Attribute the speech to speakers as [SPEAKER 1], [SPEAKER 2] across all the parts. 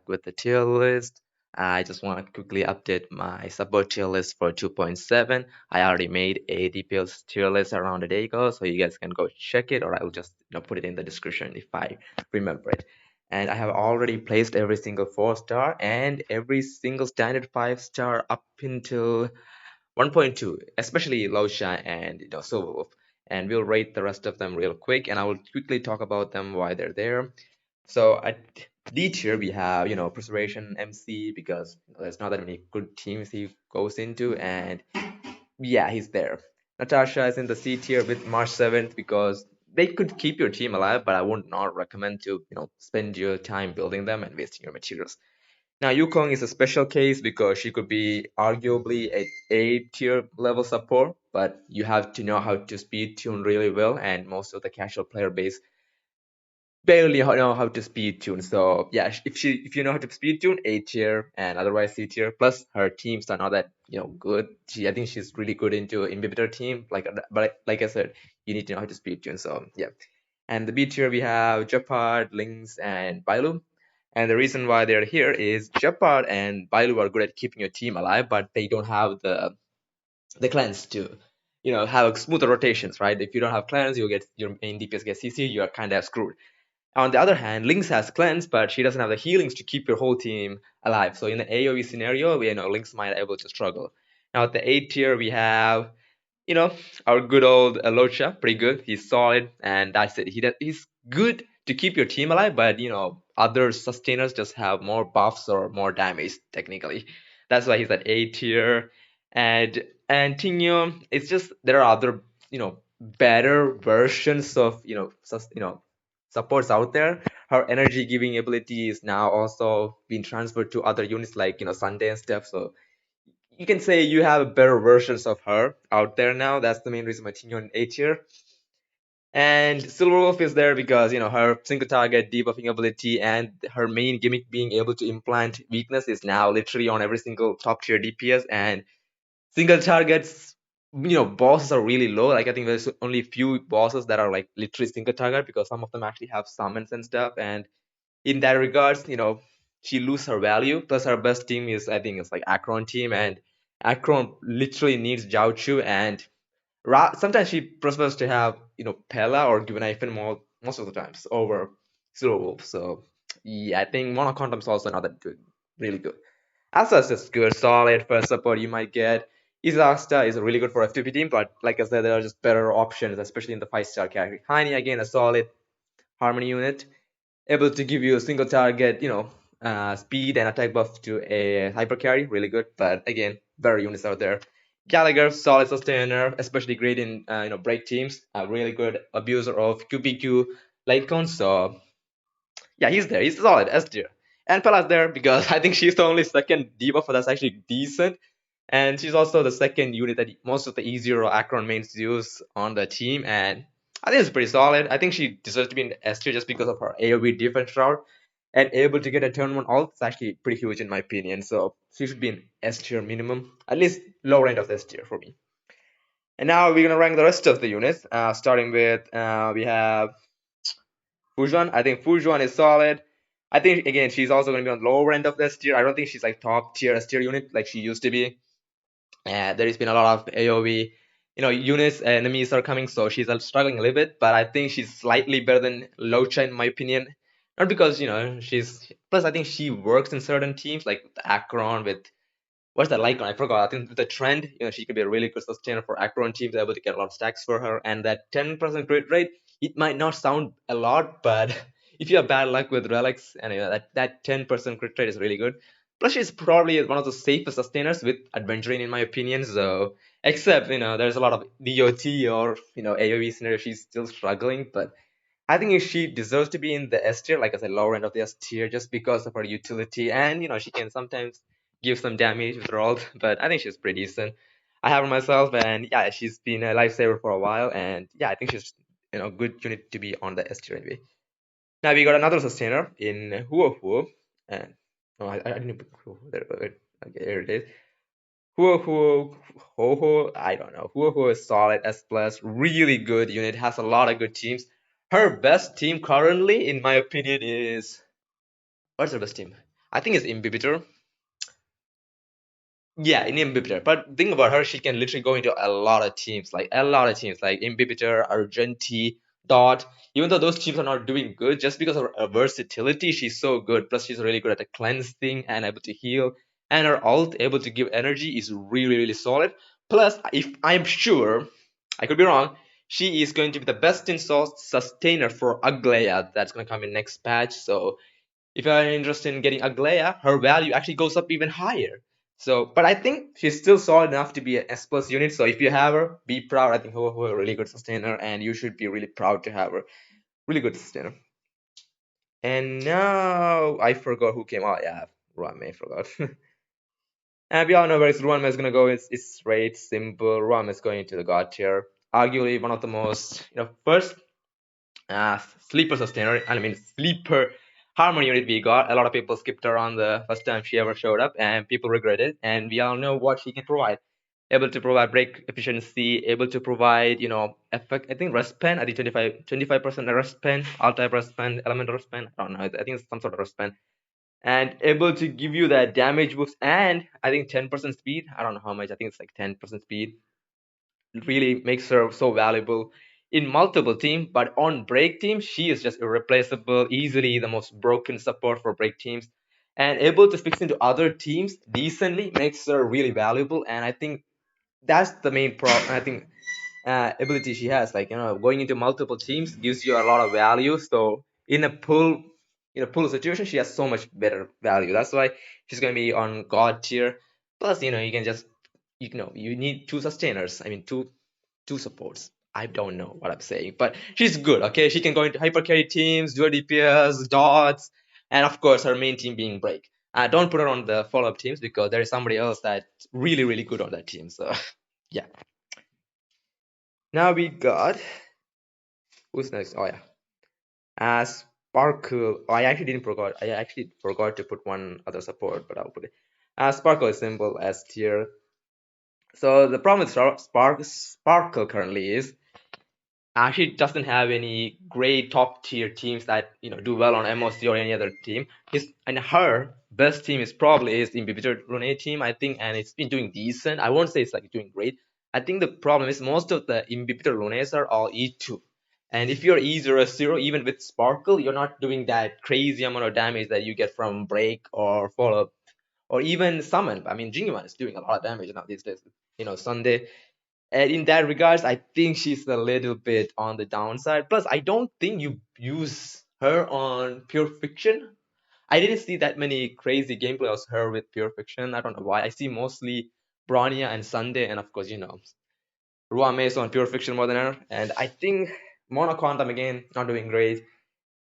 [SPEAKER 1] back with the tier list. I just want to quickly update my support tier list for 2.7. I already made a detailed tier list around a day ago, so you guys can go check it, or I will just put it in the description if I remember it. And I have already placed every single 4-star and every single standard 5-star up until 1.2, especially Losha and Silverwolf. And we'll rate the rest of them real quick, and I will quickly talk about them why they're there. So at D tier we have Preservation MC because there's not that many good teams he goes into, and yeah, he's there. Natasha is in the C tier with March 7th because they could keep your team alive, but I would not recommend to spend your time building them and wasting your materials. Now, Yukong is a special case because she could be arguably a A-tier level support, but you have to know how to speed tune really well, and most of the casual player base barely know how to speed tune. So yeah, if you know how to speed tune, A tier and otherwise C tier. Plus her teams are not that good. I think she's really good into inhibitor team. But like I said, you need to know how to speed tune. So yeah. And the B tier we have Jeopard, Lynx, and Bailu. And the reason why they're here is Jeopard and Bailu are good at keeping your team alive, but they don't have the cleanse to have smoother rotations, right? If you don't have cleanse, you get your main DPS get CC, you are kind of screwed. On the other hand, Lynx has cleanse, but she doesn't have the healings to keep your whole team alive. So in the AoE scenario, Lynx might be able to struggle. Now at the A tier, we have you know, our good old Locha, pretty good. He's solid, and that's it. He's good to keep your team alive, but other sustainers just have more buffs or more damage technically. That's why he's at A tier. And Tinyo, it's just there are other better versions of supports out there. Her energy giving ability is now also being transferred to other units like Sunday and stuff. So you can say you have better versions of her out there now. That's the main reason why Tinyo in A tier. And Silverwolf is there because her single target debuffing ability and her main gimmick being able to implant weakness is now literally on every single top tier DPS, and single targets bosses are really low. Like I think there's only few bosses that are like literally single target because some of them actually have summons and stuff, and in that regards, she lose her value. Plus, her best team is I think it's like Akron team, and Akron literally needs Jiaochu, and sometimes she prefers to have Pella or Gwenaifen more most of the times over Zero Wolf. So yeah, I think Monoquantum is also not that good, really good. Asa is just good, solid first support you might get. Izasta is really good for F2p team, but like I said, there are just better options, especially in the 5-star category. Heine again, a solid Harmony unit able to give you a single target, speed and attack buff to a hyper carry, really good. But again, better units out there. Gallagher, solid sustainer, especially great in break teams. A really good abuser of QPQ late cone. So yeah, he's there. He's solid S tier. And Pella's there because I think she's the only second debuff that's actually decent. And she's also the second unit that most of the easier Akron mains use on the team. And I think it's pretty solid. I think she deserves to be in S tier just because of her AoE defense route. And able to get a turn 1 ult is actually pretty huge in my opinion. So she should be in S tier minimum. At least lower end of S tier for me. And now we're going to rank the rest of the units. Starting with, we have Fujuan. I think Fujuan is solid. I think again she's also going to be on the lower end of S tier. I don't think she's like top tier S tier unit like she used to be. There has been a lot of AoE, units, enemies are coming, so she's struggling a little bit. But I think she's slightly better than Locha in my opinion. Not because she's plus I think she works in certain teams like Akron with what's that like? I forgot. I think with the trend, she could be a really good sustainer for Akron teams, able to get a lot of stacks for her. And that 10% crit rate, it might not sound a lot, but if you have bad luck with relics, and that 10% crit rate is really good. Plus, she's probably one of the safest sustainers with adventuring, in my opinion. So, except there's a lot of DOT or AOE scenario, she's still struggling. But I think she deserves to be in the S tier, like I said, lower end of the S tier, just because of her utility, and she can sometimes give some damage with her ult. But I think she's pretty decent. I have her myself, and yeah, she's been a lifesaver for a while, and yeah, I think she's good unit to be on the S tier anyway. Now we got another sustainer in Huo Huo, and oh, I didn't put Huo Huo there. Wait, okay, here it is. Huo Huo, Ho Ho, I don't know. Huo Huo is solid, S plus, really good unit, has a lot of good teams. Her best team currently, in my opinion, is what's her best team? I think it's Imbibitor. Yeah, in Imbibitor. But think about her, she can literally go into a lot of teams, like a lot of teams, like Imbibitor, Argenti, Dot. Even though those teams are not doing good, just because of her versatility, she's so good. Plus, she's really good at the cleansing and able to heal. And her ult, able to give energy, is really, really solid. Plus, if I'm sure, I could be wrong, she is going to be the best in sustainer for Agleia that's going to come in next patch. So if you're interested in getting Aglaya, her value actually goes up even higher. So, but I think she's still solid enough to be an S plus unit. So if you have her, be proud. I think her a really good sustainer, and you should be really proud to have her. Really good sustainer. And now I forgot who came out. Yeah, Ruame, I forgot. And we all know where Ruame is gonna go. It's straight, simple. Ruame is going to the god tier. Arguably one of the most, first uh, sleeper sustainer, I mean sleeper harmony unit we got. A lot of people skipped her on the first time she ever showed up, and people regret it. And we all know what she can provide. Able to provide break efficiency, able to provide, effect. I think rest pen. I think 25% rest pen, all type rest pen, elemental rest pen. I don't know. I think it's some sort of rest pen. And able to give you that damage boost, and I think 10% speed. I don't know how much. I think it's like 10% speed really makes her so valuable in multiple teams, but on break teams, she is just irreplaceable, easily the most broken support for break teams, and able to fix into other teams decently makes her really valuable. And I think that's the main problem. I think ability she has, like going into multiple teams gives you a lot of value. So in a pull situation, she has so much better value. That's why she's going to be on god tier. Plus, you can just you need two sustainers. I mean, two supports. I don't know what I'm saying, but she's good. Okay, she can go into hyper carry teams, dual DPS, dots, and of course her main team being break. Don't put her on the follow up teams because there is somebody else that's really really good on that team. So yeah. Now we got who's next? Oh yeah, Sparkle. Oh, I actually didn't forgot. I actually forgot to put one other support, but I'll put it. Sparkle is simple S tier. So the problem with Sparkle currently is she doesn't have any great top tier teams that do well on MOC or any other team. And her best team is probably is the Imbibitor Rune team, I think, and it's been doing decent. I won't say it's like doing great. I think the problem is most of the Imbibitor Runes are all E2. And if you're E0 even with Sparkle, you're not doing that crazy amount of damage that you get from Break or Follow Up or even Summon. I mean, Jingyuan is doing a lot of damage now these days. Sunday. And in that regards, I think she's a little bit on the downside. Plus, I don't think you use her on Pure Fiction. I didn't see that many crazy gameplay of her with Pure Fiction. I don't know why. I see mostly Bronya and Sunday, and of course, Ruame is on Pure Fiction more than her. And I think Monoquantum again not doing great.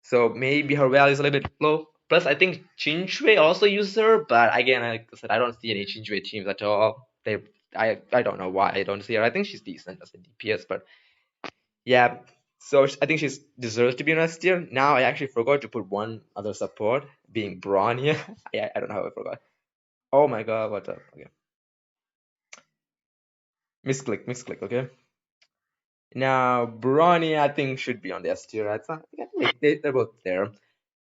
[SPEAKER 1] So maybe her value is a little bit low. Plus, I think Chinchue also uses her, but again, like I said, I don't see any Chinchue teams at all. I don't know why I don't see her. I think she's decent as a DPS, but yeah. So I think she's deserves to be in S tier. Now I actually forgot to put one other support, being Bronya. I don't know how I forgot. Oh my god, what up? Okay, misclick. Okay. Now Bronya, I think should be on the S tier. I think they're both there.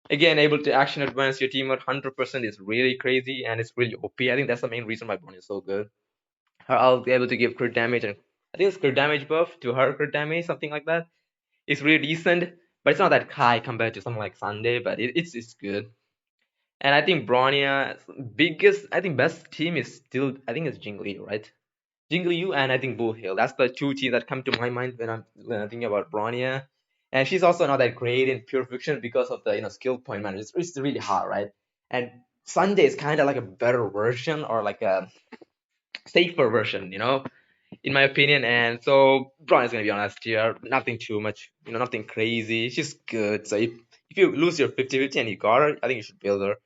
[SPEAKER 1] Again, able to action advance your team at 100% is really crazy and it's really OP. I think that's the main reason why Bonnie is so good. I'll be able to give crit damage, and I think it's crit damage buff to her crit damage, something like that. It's really decent, but it's not that high compared to something like Sunday, but it's good. And I think Bronya biggest, I think best team is still, I think it's Jingli, right? Jingli and I think Bull Hill. That's the two teams that come to my mind when I'm thinking about Bronya. And she's also not that great in Pure Fiction because of the skill point management. It's really hard, right? And Sunday is kind of like a better version or like a safer version, in my opinion. And so Bronya is gonna be honest here. Nothing too much, nothing crazy. She's good. So if you lose your 50-50 and you got her, I think you should build her.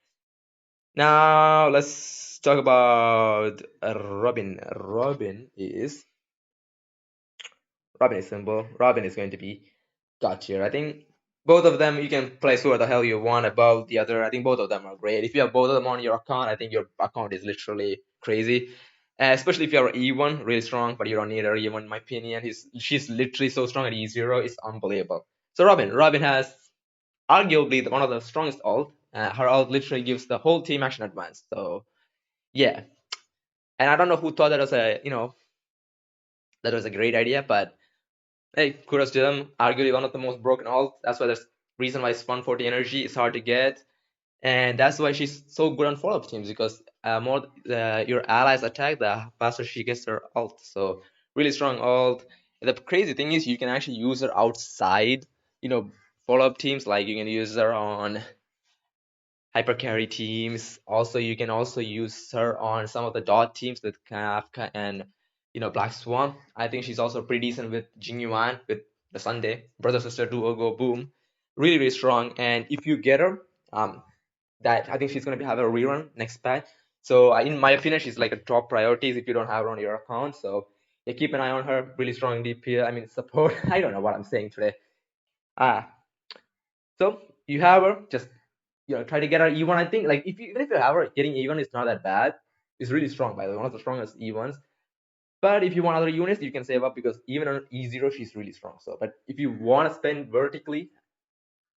[SPEAKER 1] Now let's talk about Robin. Robin is simple. Robin is going to be god tier. I think both of them you can place who the hell you want above the other. I think both of them are great. If you have both of them on your account, I think your account is literally crazy. Especially if you're E1, really strong, but you don't need her E1 in my opinion. She's literally so strong at E0, it's unbelievable. So Robin has arguably one of the strongest ult. Her ult literally gives the whole team action advance. So yeah, and I don't know who thought that was a great idea, but hey, kudos to them. Arguably one of the most broken ults. That's why there's reason why it's 140 energy is hard to get, and that's why she's so good on follow-up teams because more your allies attack, the faster she gets her ult. So really strong ult. The crazy thing is you can actually use her outside, you know, follow-up teams. Like you can use her on hyper carry teams. Also, you can also use her on some of the dot teams with Kafka and Black Swan. I think she's also pretty decent with Jing Yuan with the Sunday brother sister duo go boom, really really strong. And if you get her, that I think she's gonna have a rerun next patch. So in my opinion, she's like a top priorities if you don't have her on your account. So yeah, keep an eye on her. Really strong DP. I mean support. I don't know what I'm saying today. Ah, so you have her. Just try to get her E1. I think like even if you have her getting E1 is not that bad. It's really strong by the way, one of the strongest E1s. But if you want other units, you can save up because even on E0 she's really strong. So, but if you want to spend vertically,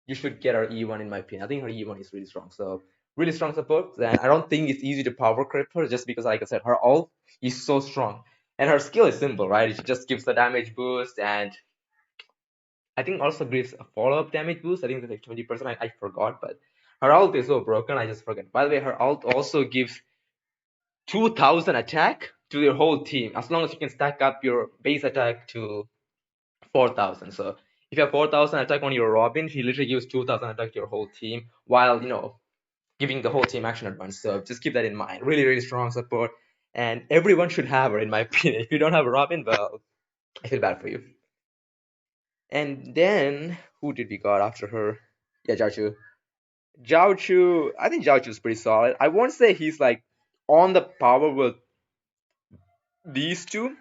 [SPEAKER 1] you should get her E1 in my opinion. I think her E1 is really strong. So really strong support. And I don't think it's easy to power creep her just because like I said, her ult is so strong. And her skill is simple, right? She just gives the damage boost and I think also gives a follow-up damage boost. I think it's like 20%. I forgot, but her ult is so broken. I just forget. By the way, her ult also gives 2,000 attack to your whole team as long as you can stack up your base attack to 4,000. So if you have 4,000 attack on your Robin, she literally gives 2,000 attack to your whole team while giving the whole team action advance. So just keep that in mind. Really, really strong support, and everyone should have her in my opinion. If you don't have a Robin, well, I feel bad for you. And then who did we got after her? Yeah, Jiaochu. Jiaochu, I think Jiaochu's pretty solid. I won't say he's like on the power with these two.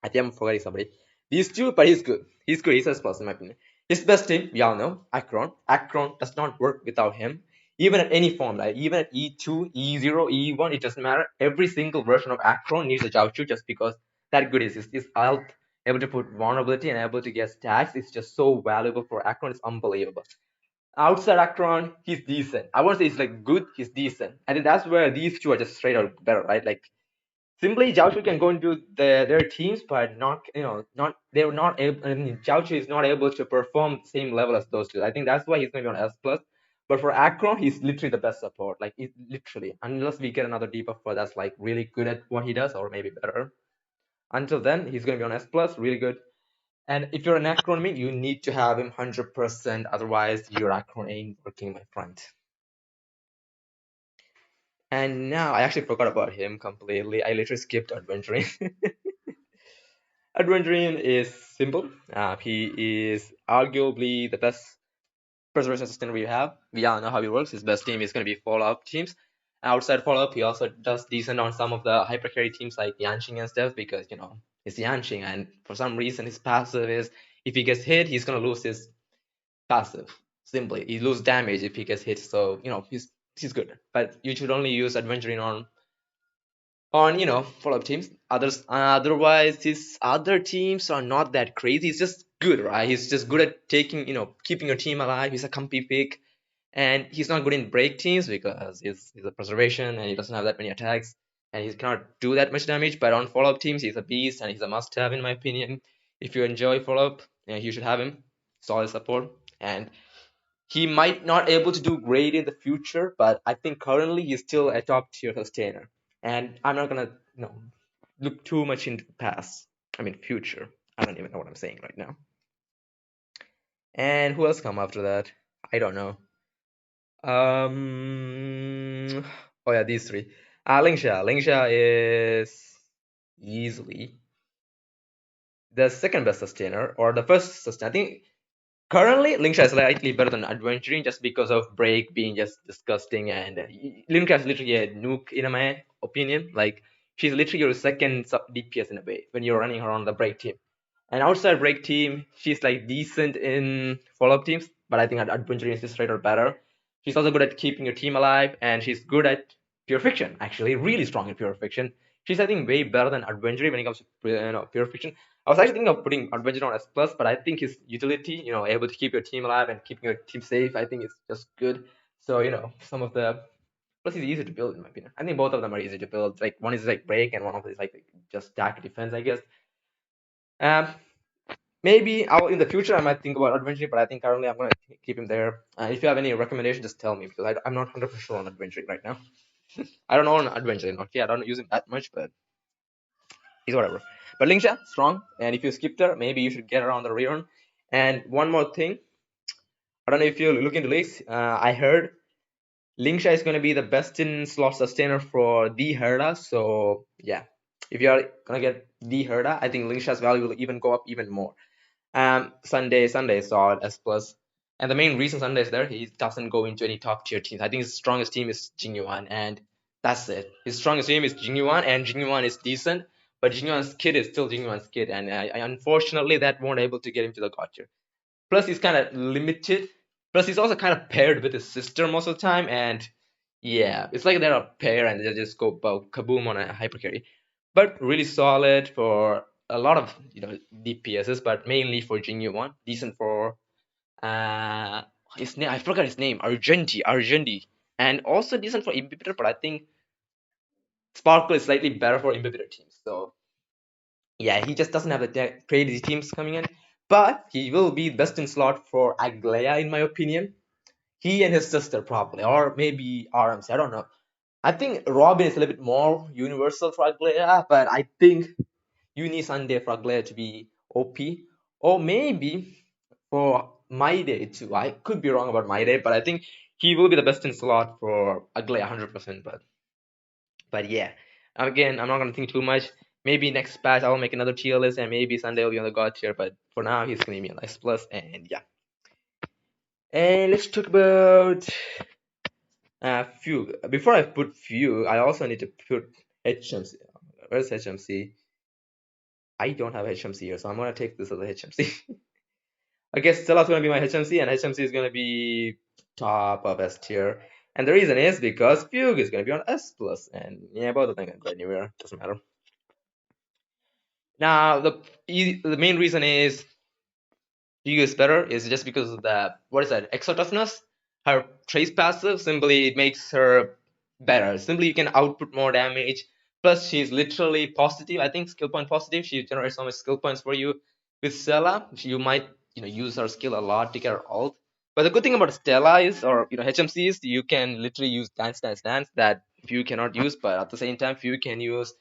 [SPEAKER 1] I think I'm forgetting somebody. These two, but he's good. He's good. He's a plus in my opinion. His best team, we all know, Akron. Akron does not work without him. Even at any form, like even at E2, E0, E1, it doesn't matter. Every single version of Akron needs a Jiaochu just because that good is his ult, able to put vulnerability and able to get stacks. It's just so valuable for Akron. It's unbelievable. Outside Akron, he's decent. I won't say he's like good, he's decent. I think that's where these two are just straight out better, right? Like simply Jiaochu can go into their teams, but not not they're not able. I mean, Jiaochu is not able to perform the same level as those two. I think that's why he's going to be on S plus. But for Akron, he's literally the best support. Like literally, unless we get another debuff that's like really good at what he does, or maybe better. Until then, he's going to be on S plus, really good. And if you're an Akron main, you need to have him 100%. Otherwise, your Akron ain't working, my friend. And now I actually forgot about him completely. I literally skipped adventuring. Adventuring is simple. He is arguably the best preservation assistant we have. We all know how he works. His best team is going to be follow-up teams. Outside follow-up, he also does decent on some of the hyper carry teams like Yanqing and stuff because, it's Yanqing. And for some reason, his passive is if he gets hit, he's going to lose his passive. Simply, he loses damage if he gets hit. So, he's good. But you should only use adventuring on follow-up teams. Otherwise his other teams are not that crazy. He's just good, right? He's just good at taking keeping your team alive. He's a comfy pick, and he's not good in break teams because he's a preservation and he doesn't have that many attacks and he cannot do that much damage. But on follow-up teams he's a beast and he's a must-have in my opinion. If you enjoy follow-up, yeah, you should have him. Solid support. And he might not able to do great in the future, but I think currently he's still a top tier sustainer. And I'm not gonna look too much into the past. I mean future. I don't even know what I'm saying right now. And who else come after that? I don't know. Oh yeah, these three. Lingsha. Lingsha is easily the second best sustainer or the first sustainer. I think currently, Lingsha is slightly better than Adventuring just because of Break being just disgusting, and Lingsha is literally a nuke in my opinion. Like she's literally your second sub DPS in a way when you're running her on the Break team. And outside Break team, she's like decent in follow-up teams, but I think Adventuring is just right or better. She's also good at keeping your team alive, and she's good at Pure Fiction. Actually, really strong in Pure Fiction. She's I think way better than Adventuring when it comes to Pure Fiction. I was actually thinking of putting Adventure on S plus, but I think his utility, able to keep your team alive and keeping your team safe, I think is just good. So some of the plus he's easy to build in my opinion. I think both of them are easy to build. Like one is like break and one of them is like just stack defense, I guess. Um, maybe I'll in the future I might think about adventure, but I think currently I'm gonna keep him there. If you have any recommendation, just tell me because I'm not 100% sure on adventure right now. I don't know on adventure. Okay, I don't use him that much, but he's whatever. But Lingsha, strong, and if you skipped her, maybe you should get her on the rerun. And one more thing, I don't know if you look into this. I heard Lingsha is going to be the best in slot sustainer for the Herda. So yeah, if you are going to get the Herda, I think Lingsha's value will even go up even more. Sunday saw it S plus, and the main reason Sunday is there, he doesn't go into any top tier teams. I think his strongest team is Jingyuan, and that's it. His strongest team is Jingyuan, and Jingyuan is decent, but Jingyuan's kid is still Jingyuan's kid, and unfortunately that won't able to get him to the god tier. Plus, he's kind of limited. Plus, he's also kind of paired with his sister most of the time, and yeah, it's like they're a pair and they just go kaboom on a hyper carry. But really solid for a lot of DPSs, but mainly for Jinyu one. Decent for uh his name I forgot his name Argenti, and also decent for inhibitor. But I think Sparkle is slightly better for inhibitor teams. So yeah, he just doesn't have the crazy teams coming in, but he will be best in slot for Aglaya in my opinion. He and his sister probably, or maybe RMC. I don't know. I think Robin is a little bit more universal for Aglaya, but I think you need Sunday for Aglaya to be OP, or maybe for my day too. I could be wrong about my day, but I think he will be the best in slot for Aglaya 100%. But yeah, again, I'm not gonna think too much. Maybe next patch I will make another tier list, and maybe Sunday will be on the god tier. But for now, he's gonna be an S plus, and yeah. And let's talk about Fugue. Before I put Fugue, I also need to put HMC. Where's HMC? I don't have HMC here, so I'm gonna take this as a HMC. I guess Stella's gonna be my HMC, and HMC is gonna be top of S tier. And the reason is because Fugue is gonna be on S plus, and yeah, both of them can go anywhere. Doesn't matter. Now the main reason is Fugue is better is just because of the what is that extra toughness. Her trace passive simply makes her better. Simply you can output more damage. Plus she's literally positive. I think skill point positive. She generates so much skill points for you. With Stella, you might use her skill a lot to get her ult. But the good thing about Stella is, or HMC is, you can literally use dance that Few cannot use. But at the same time, Few can use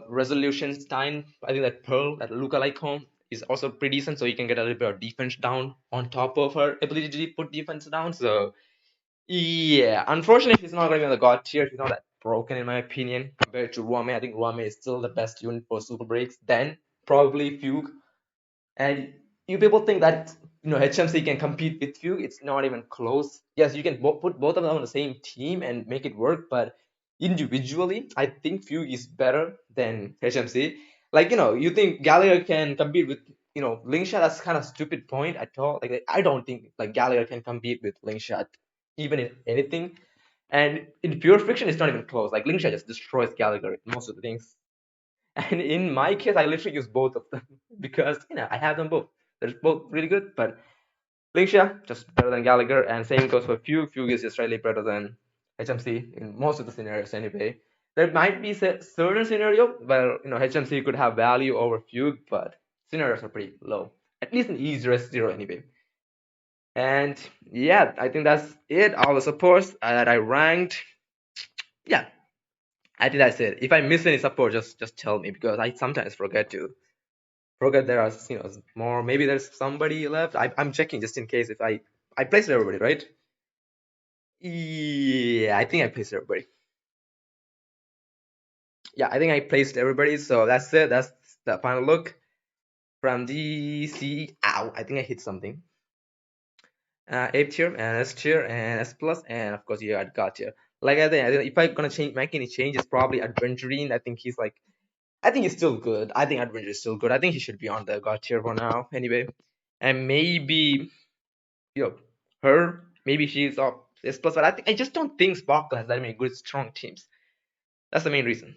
[SPEAKER 1] resolution Stein. I think that Pearl, that lookalike home, is also pretty decent, so you can get a little bit of defense down on top of her ability to put defense down. So yeah, unfortunately, he's not going to be on the god tier. He's not that broken in my opinion compared to Ruame. I think Ruame is still the best unit for super breaks. Then probably Fugue, and you people think that HMC can compete with Fugue. It's not even close. Yes, you can put both of them on the same team and make it work, but individually, I think Fugue is better than HMC. Like you think Gallagher can compete with Linkshot? That's kind of stupid point at all. Like I don't think like Gallagher can compete with Linkshot, even in anything. And in pure fiction, it's not even close. Like Linkshot just destroys Gallagher in most of the things. And in my case, I literally use both of them because I have them both. They're both really good, but Linkshia just better than Gallagher, and same goes for Fugue. Fugue is just slightly better than HMC in most of the scenarios anyway. There might be certain scenario where HMC could have value over Fugue, but scenarios are pretty low. At least in Hsr Zero anyway. And yeah, I think that's it. All the supports that I ranked. Yeah, I think that's it. If I miss any support, just tell me because I sometimes forget there are more. Maybe there's somebody left. I'm checking just in case if I placed everybody right. Yeah, I think I placed everybody. Yeah, I think I placed everybody. So that's it. That's the final look from DC. Ow! I think I hit something. A tier and S tier and S plus and of course yeah, I got tier. Like I think if I'm gonna make any changes, probably Adventurine. I think he's like. I think he's still good. I think Adventure is still good. I think he should be on the God tier for now. Anyway, and maybe her. Maybe she's up S plus, but I just don't think Sparkle has that many good strong teams. That's the main reason.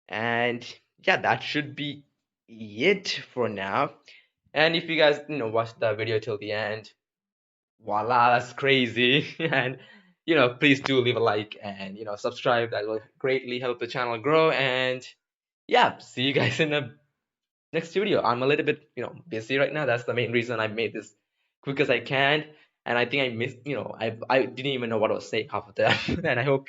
[SPEAKER 1] And yeah, that should be it for now. And if you guys watch the video till the end, Voila, that's crazy. And please do leave a like and subscribe. That will greatly help the channel grow. And yeah, see you guys in the next video. I'm a little bit, busy right now. That's the main reason I made this quick as I can. And I think I missed, I didn't even know what I was saying half of that. And I hope